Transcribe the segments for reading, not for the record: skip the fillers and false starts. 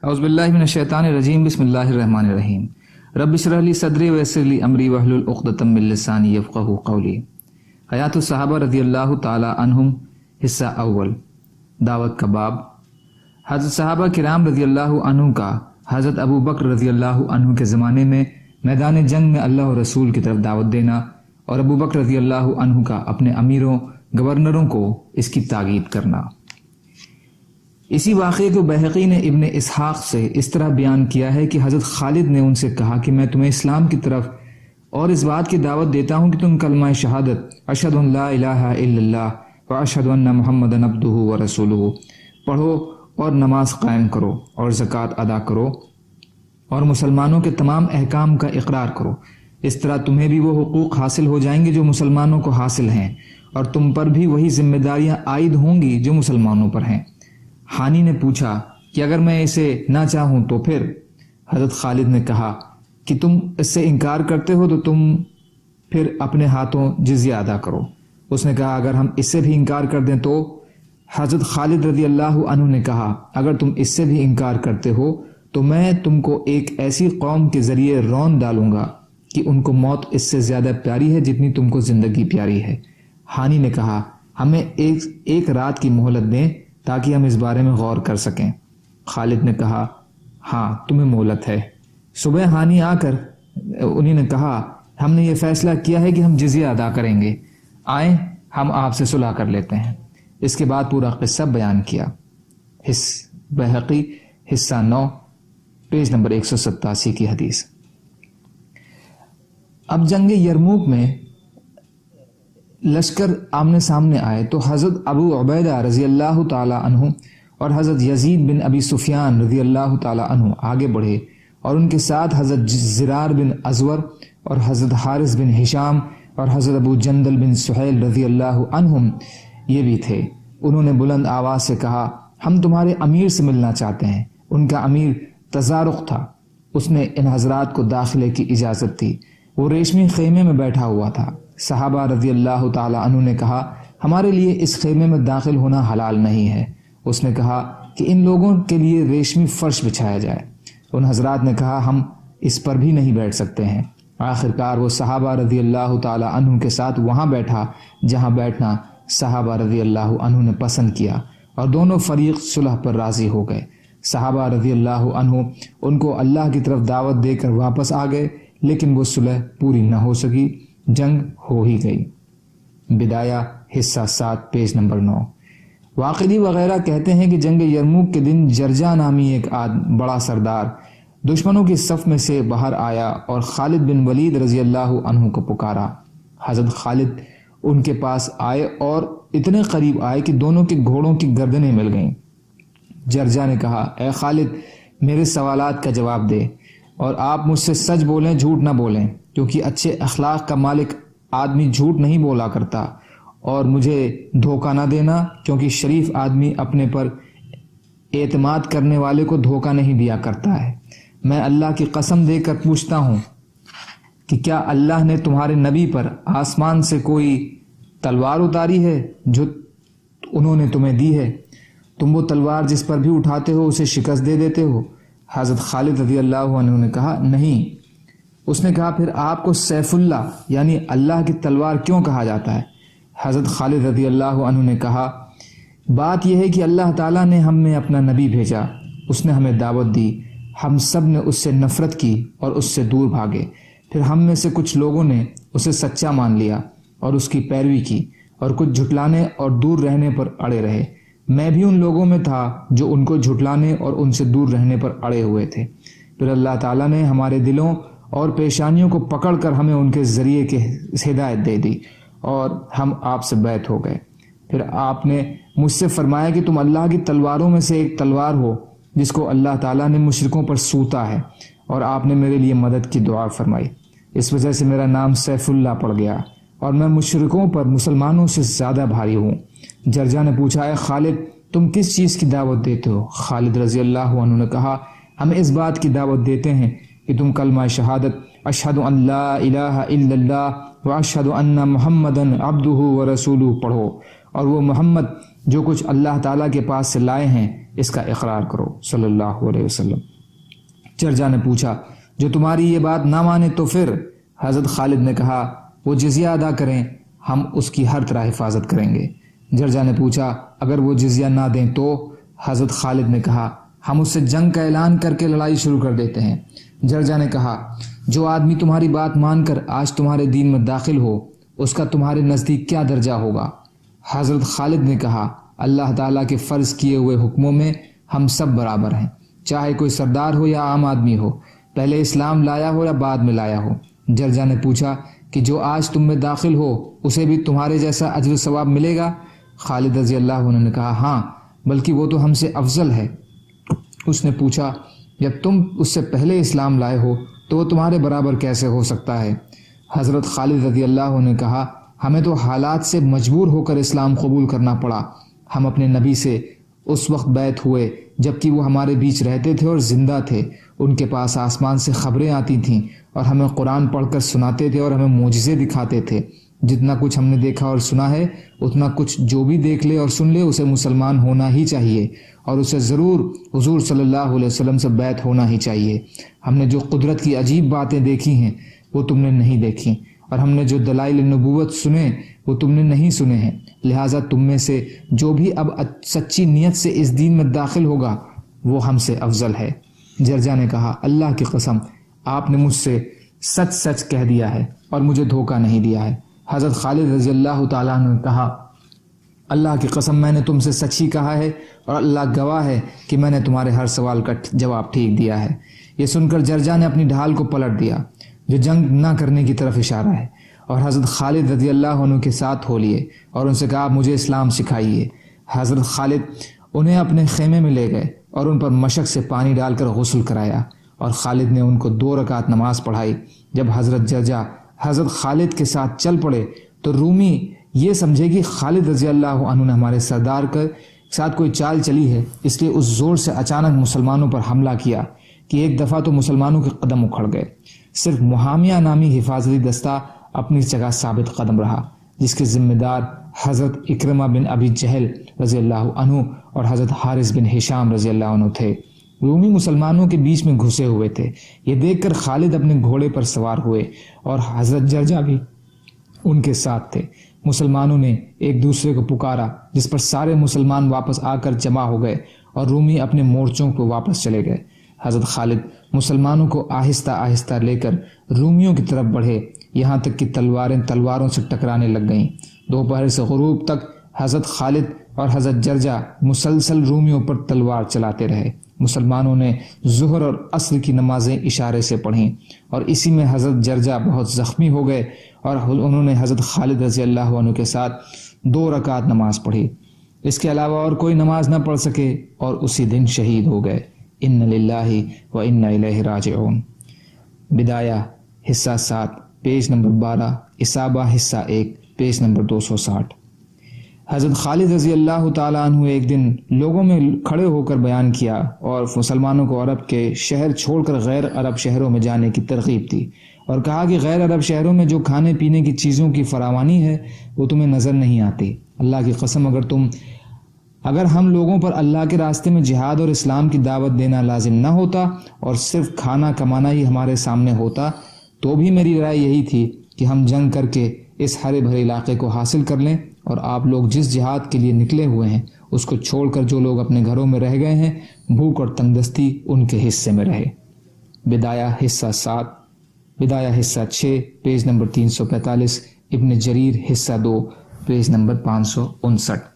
اعوذ باللہ من الشیطان الرجیم، بسم اللہ الرحمن الرحیم۔ رب اشرح لی صدری ویسر لی امری واحلل عقدۃ من لسانی یفقہوا قولی۔ حیات الصحابہ رضی اللہ تعالی عنہم، حصہ اول، دعوت کا باب۔ حضرت صحابہ کرام رضی اللہ عنہ کا حضرت ابو بکر رضی اللہ عنہ کے زمانے میں میدان جنگ میں اللہ و رسول کی طرف دعوت دینا، اور ابو بکر رضی اللہ عنہ کا اپنے امیروں گورنروں کو اس کی تاکید کرنا۔ اسی واقعے کو بہقی نے ابن اسحاق سے اس طرح بیان کیا ہے کہ حضرت خالد نے ان سے کہا کہ میں تمہیں اسلام کی طرف اور اس بات کی دعوت دیتا ہوں کہ تم کلمہ شہادت اشہد ان لا الہ الا اللہ و اشہد ان محمدًا عبدہ و رسولہ پڑھو اور نماز قائم کرو اور زکوٰۃ ادا کرو اور مسلمانوں کے تمام احکام کا اقرار کرو۔ اس طرح تمہیں بھی وہ حقوق حاصل ہو جائیں گے جو مسلمانوں کو حاصل ہیں، اور تم پر بھی وہی ذمہ داریاں عائد ہوں گی جو مسلمانوں پر ہیں۔ حانی نے پوچھا کہ اگر میں اسے نہ چاہوں تو پھر؟ حضرت خالد نے کہا کہ تم اس سے انکار کرتے ہو تو تم پھر اپنے ہاتھوں جزیہ ادا کرو۔ اس نے کہا اگر ہم اس سے بھی انکار کر دیں تو؟ حضرت خالد رضی اللہ عنہ نے کہا اگر تم اس سے بھی انکار کرتے ہو تو میں تم کو ایک ایسی قوم کے ذریعے رون ڈالوں گا کہ ان کو موت اس سے زیادہ پیاری ہے جتنی تم کو زندگی پیاری ہے۔ حانی نے کہا ہمیں ایک رات کی مہلت دیں تاکہ ہم اس بارے میں غور کر سکیں۔ خالد نے کہا ہاں تمہیں مہلت ہے۔ صبح حانی آ کر انہیں نے کہا ہم نے یہ فیصلہ کیا ہے کہ ہم جزیہ ادا کریں گے، آئیں ہم آپ سے صلح کر لیتے ہیں۔ اس کے بعد پورا قصہ بیان کیا۔ بہقی حصہ 9 پیج نمبر 187 کی حدیث۔ اب جنگ یرموک میں لشکر آمنے سامنے آئے تو حضرت ابو عبیدہ رضی اللہ تعالی عنہ اور حضرت یزید بن ابی سفیان رضی اللہ تعالی عنہ آگے بڑھے، اور ان کے ساتھ حضرت زرار بن ازور اور حضرت حارث بن ہشام اور حضرت ابو جندل بن سہیل رضی اللہ عنہم یہ بھی تھے۔ انہوں نے بلند آواز سے کہا ہم تمہارے امیر سے ملنا چاہتے ہیں۔ ان کا امیر تزارق تھا، اس نے ان حضرات کو داخلے کی اجازت دی۔ وہ ریشمی خیمے میں بیٹھا ہوا تھا۔ صحابہ رضی اللہ تعالی عنہ نے کہا ہمارے لیے اس خیمے میں داخل ہونا حلال نہیں ہے۔ اس نے کہا کہ ان لوگوں کے لیے ریشمی فرش بچھایا جائے۔ ان حضرات نے کہا ہم اس پر بھی نہیں بیٹھ سکتے ہیں۔ آخرکار وہ صحابہ رضی اللہ تعالی عنہ کے ساتھ وہاں بیٹھا جہاں بیٹھنا صحابہ رضی اللہ عنہ نے پسند کیا، اور دونوں فریق صلح پر راضی ہو گئے۔ صحابہ رضی اللہ عنہ ان کو اللہ کی طرف دعوت دے کر واپس آ گئے، لیکن وہ صلح پوری نہ ہو سکی، جنگ ہو ہی گئی۔ بدایہ حصہ 7 پیج نمبر 9۔ واقدی وغیرہ کہتے ہیں کہ جنگ یرموک کے دن جرجا نامی ایک بڑا سردار دشمنوں کی صف میں سے باہر آیا اور خالد بن ولید رضی اللہ عنہ کو پکارا۔ حضرت خالد ان کے پاس آئے اور اتنے قریب آئے کہ دونوں کے گھوڑوں کی گردنیں مل گئیں۔ جرجا نے کہا اے خالد میرے سوالات کا جواب دے، اور آپ مجھ سے سچ بولیں جھوٹ نہ بولیں، کیونکہ اچھے اخلاق کا مالک آدمی جھوٹ نہیں بولا کرتا، اور مجھے دھوکہ نہ دینا، کیونکہ شریف آدمی اپنے پر اعتماد کرنے والے کو دھوکہ نہیں دیا کرتا ہے۔ میں اللہ کی قسم دے کر پوچھتا ہوں کہ کیا اللہ نے تمہارے نبی پر آسمان سے کوئی تلوار اتاری ہے جو انہوں نے تمہیں دی ہے؟ تم وہ تلوار جس پر بھی اٹھاتے ہو اسے شکست دے دیتے ہو۔ حضرت خالد رضی اللہ عنہ نے کہا نہیں۔ اس نے کہا پھر آپ کو سیف اللہ یعنی اللہ کی تلوار کیوں کہا جاتا ہے؟ حضرت خالد رضی اللہ عنہ نے کہا بات یہ ہے کہ اللہ تعالیٰ نے ہم میں اپنا نبی بھیجا، اس نے ہمیں دعوت دی، ہم سب نے اس سے نفرت کی اور اس سے دور بھاگے، پھر ہم میں سے کچھ لوگوں نے اسے سچا مان لیا اور اس کی پیروی کی، اور کچھ جھٹلانے اور دور رہنے پر اڑے رہے۔ میں بھی ان لوگوں میں تھا جو ان کو جھٹلانے اور ان سے دور رہنے پر اڑے ہوئے تھے۔ پھر اللہ تعالیٰ نے ہمارے دلوں اور پیشانیوں کو پکڑ کر ہمیں ان کے ذریعے کے ہدایت دے دی، اور ہم آپ سے بیعت ہو گئے۔ پھر آپ نے مجھ سے فرمایا کہ تم اللہ کی تلواروں میں سے ایک تلوار ہو جس کو اللہ تعالیٰ نے مشرکوں پر سوتا ہے، اور آپ نے میرے لیے مدد کی دعا فرمائی۔ اس وجہ سے میرا نام سیف اللہ پڑ گیا، اور میں مشرکوں پر مسلمانوں سے زیادہ بھاری ہوں۔ جرجا نے پوچھا اے خالد تم کس چیز کی دعوت دیتے ہو؟ خالد رضی اللہ عنہ نے کہا ہم اس بات کی دعوت دیتے ہیں کہ تم کلمہ شہادت اشہد ان لا الہ الا اللہ و اشہد ان محمدًا عبدہ و رسولہ پڑھو، اور وہ محمد جو کچھ اللہ تعالیٰ کے پاس سے لائے ہیں اس کا اقرار کرو صلی اللہ علیہ وسلم۔ جرجا نے پوچھا جو تمہاری یہ بات نہ مانے تو پھر؟ حضرت خالد نے کہا وہ جزیہ ادا کریں، ہم اس کی ہر طرح حفاظت کریں گے۔ جرجا نے پوچھا اگر وہ جزیہ نہ دیں تو؟ حضرت خالد نے کہا ہم اس سے جنگ کا اعلان کر کے لڑائی شروع کر دیتے ہیں۔ جرجا نے کہا جو آدمی تمہاری بات مان کر آج تمہارے دین میں داخل ہو اس کا تمہارے نزدیک کیا درجہ ہوگا؟ حضرت خالد نے کہا اللہ تعالیٰ کے فرض کیے ہوئے حکموں میں ہم سب برابر ہیں، چاہے کوئی سردار ہو یا عام آدمی ہو، پہلے اسلام لایا ہو یا بعد میں لایا ہو۔ جرجا نے پوچھا کہ جو آج تم میں داخل ہو اسے بھی تمہارے جیسا اجر و ثواب ملے گا؟ خالد رضی اللہ عنہ نے کہا ہاں، بلکہ وہ تو ہم سے افضل ہے۔ اس نے پوچھا جب تم اس سے پہلے اسلام لائے ہو تو وہ تمہارے برابر کیسے ہو سکتا ہے؟ حضرت خالد رضی اللہ عنہ نے کہا ہمیں تو حالات سے مجبور ہو کر اسلام قبول کرنا پڑا، ہم اپنے نبی سے اس وقت بیعت ہوئے جبکہ وہ ہمارے بیچ رہتے تھے اور زندہ تھے، ان کے پاس آسمان سے خبریں آتی تھیں اور ہمیں قرآن پڑھ کر سناتے تھے اور ہمیں معجزے دکھاتے تھے۔ جتنا کچھ ہم نے دیکھا اور سنا ہے اتنا کچھ جو بھی دیکھ لے اور سن لے اسے مسلمان ہونا ہی چاہیے اور اسے ضرور حضور صلی اللہ علیہ وسلم سے بیعت ہونا ہی چاہیے۔ ہم نے جو قدرت کی عجیب باتیں دیکھی ہیں وہ تم نے نہیں دیکھی، اور ہم نے جو دلائل نبوت سنے وہ تم نے نہیں سنے ہیں، لہٰذا تم میں سے جو بھی اب سچی نیت سے اس دین میں داخل ہوگا وہ ہم سے افضل ہے۔ جرجا نے کہا اللہ کی قسم آپ نے مجھ سے سچ سچ کہہ دیا ہے اور مجھے دھوکہ نہیں دیا ہے۔ حضرت خالد رضی اللہ تعالیٰ عنہ نے کہا اللہ کی قسم میں نے تم سے سچ ہی کہا ہے اور اللہ گواہ ہے کہ میں نے تمہارے ہر سوال کا جواب ٹھیک دیا ہے۔ یہ سن کر جرجا نے اپنی ڈھال کو پلٹ دیا جو جنگ نہ کرنے کی طرف اشارہ ہے، اور حضرت خالد رضی اللہ عنہ کے ساتھ ہو لیے اور ان سے کہا مجھے اسلام سکھائیے۔ حضرت خالد انہیں اپنے خیمے میں لے گئے اور ان پر مشک سے پانی ڈال کر غسل کرایا، اور خالد نے ان کو 2 رکعت نماز پڑھائی۔ جب حضرت جرجا حضرت خالد کے ساتھ چل پڑے تو رومی یہ سمجھے کہ خالد رضی اللہ عنہ نے ہمارے سردار کے ساتھ کوئی چال چلی ہے، اس لیے اس زور سے اچانک مسلمانوں پر حملہ کیا کہ ایک دفعہ تو مسلمانوں کے قدم اکھڑ گئے۔ صرف محامیہ نامی حفاظتی دستہ اپنی جگہ ثابت قدم رہا، جس کے ذمہ دار حضرت اکرمہ بن ابی جہل رضی اللہ عنہ اور حضرت حارث بن ہشام رضی اللہ عنہ تھے۔ رومی مسلمانوں کے بیچ میں گھسے ہوئے تھے۔ یہ دیکھ کر خالد اپنے گھوڑے پر سوار ہوئے اور حضرت جرجا بھی ان کے ساتھ تھے۔ مسلمانوں نے ایک دوسرے کو پکارا جس پر سارے مسلمان واپس آ کر جمع ہو گئے اور رومی اپنے مورچوں کو واپس چلے گئے۔ حضرت خالد مسلمانوں کو آہستہ آہستہ لے کر رومیوں کی طرف بڑھے، یہاں تک کہ تلواریں تلواروں سے ٹکرانے لگ گئیں۔ دوپہر سے غروب تک حضرت خالد اور حضرت جرجا مسلسل رومیوں پر تلوار چلاتے رہے۔ مسلمانوں نے ظہر اور عصر کی نمازیں اشارے سے پڑھیں، اور اسی میں حضرت جرجا بہت زخمی ہو گئے اور انہوں نے حضرت خالد رضی اللہ عنہ کے ساتھ 2 رکعت نماز پڑھی۔ اس کے علاوہ اور کوئی نماز نہ پڑھ سکے اور اسی دن شہید ہو گئے۔ ان للہ و انا الیہ راجعون۔ بدایہ حصہ 7 پیج نمبر 12، اصابہ حصہ 1 پیج نمبر 260۔ حضرت خالد رضی اللہ تعالیٰ عنہ ایک دن لوگوں میں کھڑے ہو کر بیان کیا اور مسلمانوں کو عرب کے شہر چھوڑ کر غیر عرب شہروں میں جانے کی ترغیب دی، اور کہا کہ غیر عرب شہروں میں جو کھانے پینے کی چیزوں کی فراوانی ہے وہ تمہیں نظر نہیں آتی۔ اللہ کی قسم اگر ہم لوگوں پر اللہ کے راستے میں جہاد اور اسلام کی دعوت دینا لازم نہ ہوتا اور صرف کھانا کمانا ہی ہمارے سامنے ہوتا تو بھی میری رائے یہی تھی کہ ہم جنگ کر کے اس ہرے بھرے علاقے کو حاصل کر لیں، اور آپ لوگ جس جہاد کے لیے نکلے ہوئے ہیں اس کو چھوڑ کر جو لوگ اپنے گھروں میں رہ گئے ہیں بھوک اور تنگدستی ان کے حصے میں رہے۔ بدایہ حصہ 7، بدایہ حصہ 6 پیج نمبر 345، ابن جریر حصہ 2 پیج نمبر 559۔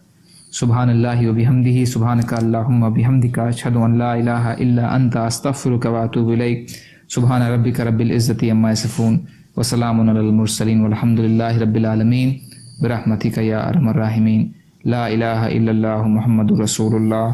سبحان اللہ و بحمدہ، سبحانک اللہم و بحمدک، اشہد ان لا الہ الا انت، استغفرک و اتوب الیک۔ سبحان ربک رب العزۃ عما یصفون وسلام علی المرسلین والحمد للہ رب العالمین برحمتک یا ارحم الراحمین۔ لا الہ الا اللہ محمد رسول اللہ۔